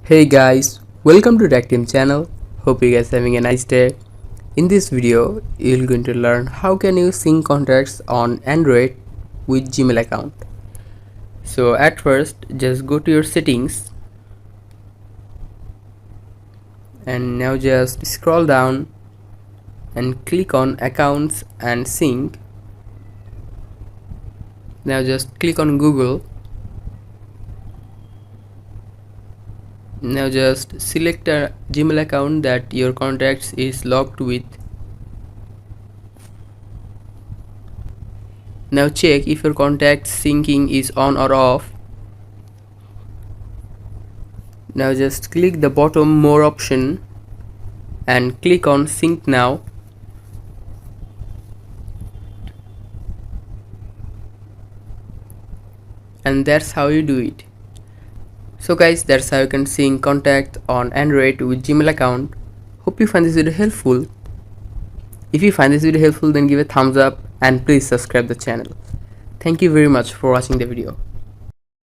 Hey guys, welcome to Tech Team channel. Hope you guys having a nice day. In this video, you're going to learn how can you sync contacts on Android with Gmail account. So at first, just go to your settings and now just scroll down and click on accounts and sync. Now just click on Google. Now just select a Gmail account that your contacts is logged with. Now check if your contacts syncing is on or off. Now just click the bottom more option and click on sync now. And that's how you do it. So guys, that's how you can sync contact on Android with Gmail account. Hope you find this video helpful. If you find this video helpful, then give a thumbs up and please subscribe the channel. Thank you very much for watching the video.